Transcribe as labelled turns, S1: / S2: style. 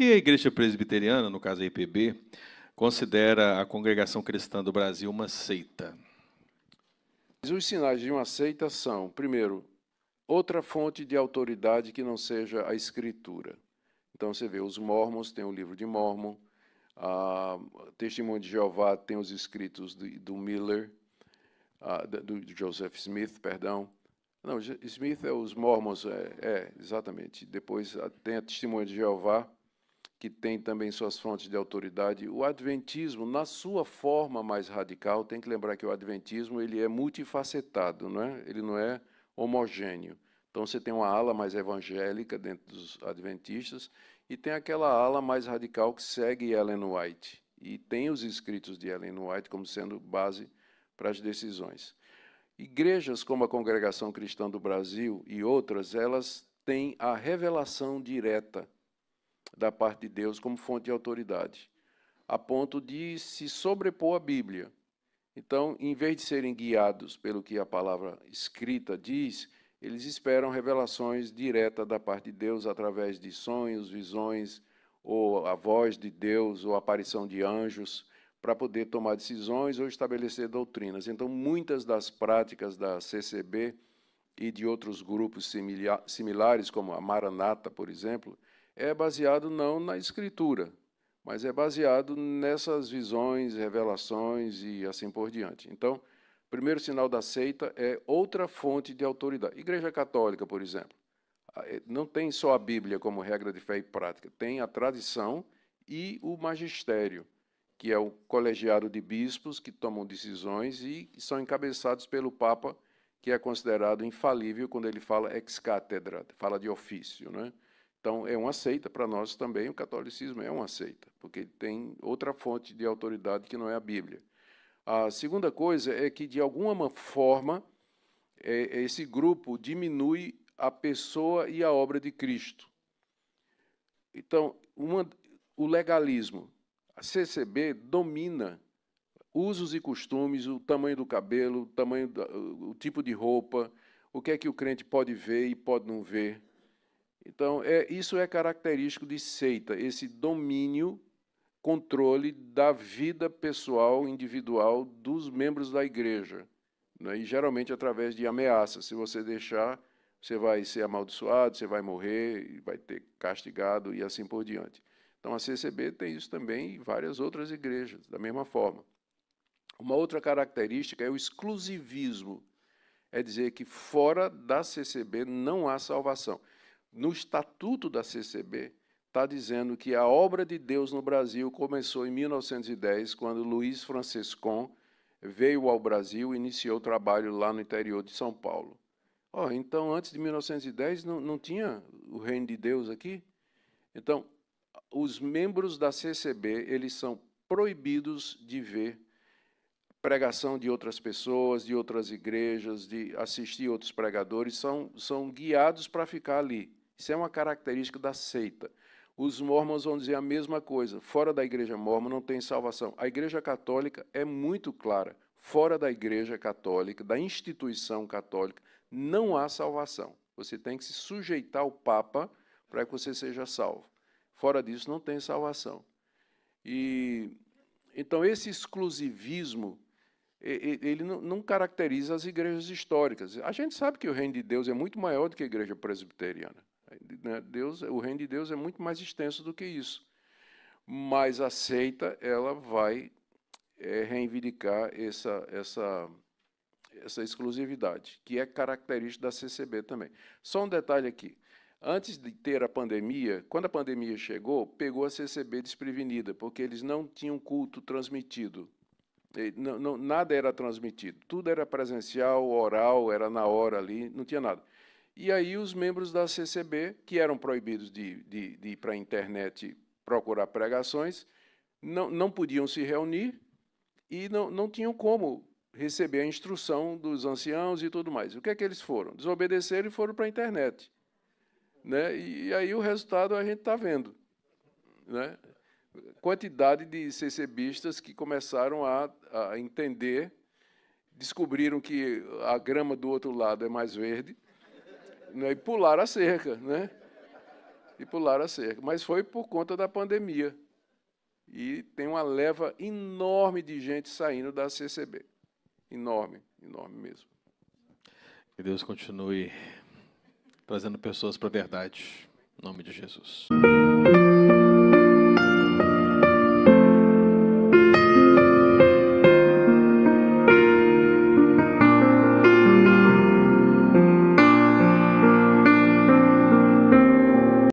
S1: que a Igreja Presbiteriana, no caso a IPB, considera a Congregação Cristã do Brasil uma seita?
S2: Os sinais de uma seita são, primeiro, outra fonte de autoridade que não seja a Escritura. Então, você vê, os Mormons têm o livro de Mormon, a Testemunho de Jeová tem os escritos do Miller, do Joseph Smith, perdão. Não, Smith é os Mormons, exatamente. Depois tem a Testemunho de Jeová, que tem também suas fontes de autoridade. O Adventismo, na sua forma mais radical, tem que lembrar que o Adventismo ele é multifacetado, não é? Ele não é homogêneo. Então, você tem uma ala mais evangélica dentro dos adventistas e tem aquela ala mais radical que segue Ellen White. E tem os escritos de Ellen White como sendo base para as decisões. Igrejas como a Congregação Cristã do Brasil e outras, elas têm a revelação direta da parte de Deus como fonte de autoridade, a ponto de se sobrepor à Bíblia. Então, em vez de serem guiados pelo que a palavra escrita diz, eles esperam revelações diretas da parte de Deus através de sonhos, visões, ou a voz de Deus, ou a aparição de anjos, para poder tomar decisões ou estabelecer doutrinas. Então, muitas das práticas da CCB e de outros grupos similares, como a Maranata, por exemplo, é baseado não na Escritura, mas é baseado nessas visões, revelações e assim por diante. Então, o primeiro sinal da seita é outra fonte de autoridade. Igreja Católica, por exemplo, não tem só a Bíblia como regra de fé e prática, tem a tradição e o magistério, que é o colegiado de bispos que tomam decisões e são encabeçados pelo Papa, que é considerado infalível quando ele fala ex cathedra, fala de ofício, né? Então, é uma seita para nós também, o catolicismo é uma seita, porque tem outra fonte de autoridade que não é a Bíblia. A segunda coisa é que, de alguma forma, esse grupo diminui a pessoa e a obra de Cristo. Então, o legalismo, a CCB domina usos e costumes, o tamanho do cabelo, o tipo de roupa, o que é que o crente pode ver e pode não ver. Então, isso é característico de seita, esse domínio, controle da vida pessoal, individual dos membros da igreja, né? E geralmente através de ameaças. Se você deixar, você vai ser amaldiçoado, você vai morrer, vai ter castigado e assim por diante. Então, a CCB tem isso também e várias outras igrejas, da mesma forma. Uma outra característica é o exclusivismo, é dizer que fora da CCB não há salvação. No estatuto da CCB, está dizendo que a obra de Deus no Brasil começou em 1910, quando Luiz Franciscon veio ao Brasil e iniciou o trabalho lá no interior de São Paulo. Então, antes de 1910, não tinha o reino de Deus aqui? Então, os membros da CCB, eles são proibidos de ver pregação de outras pessoas, de outras igrejas, de assistir outros pregadores, são guiados para ficar ali. Isso é uma característica da seita. Os mormons vão dizer a mesma coisa. Fora da igreja mormon não tem salvação. A igreja católica é muito clara. Fora da igreja católica, da instituição católica, não há salvação. Você tem que se sujeitar ao Papa para que você seja salvo. Fora disso, não tem salvação. Então, esse exclusivismo ele não caracteriza as igrejas históricas. A gente sabe que o reino de Deus é muito maior do que a igreja presbiteriana. O reino de Deus é muito mais extenso do que isso. Mas a seita ela vai reivindicar essa exclusividade, que é característica da CCB também. Só um detalhe aqui. Antes de ter a pandemia, quando a pandemia chegou, pegou a CCB desprevenida, porque eles não tinham culto transmitido. Nada era transmitido, tudo era presencial, oral, era na hora ali, não tinha nada. E aí os membros da CCB, que eram proibidos de ir para a internet procurar pregações, não podiam se reunir e não tinham como receber a instrução dos anciãos e tudo mais. O que é que eles foram? Desobedeceram e foram para a internet. Né? E aí o resultado a gente está vendo. Né? Quantidade de CCBistas que começaram a entender, descobriram que a grama do outro lado é mais verde, né, e pularam a cerca. Né? e pularam a cerca. Mas foi por conta da pandemia. E tem uma leva enorme de gente saindo da CCB. Enorme, enorme mesmo.
S1: Que Deus continue trazendo pessoas para a verdade. Em nome de Jesus.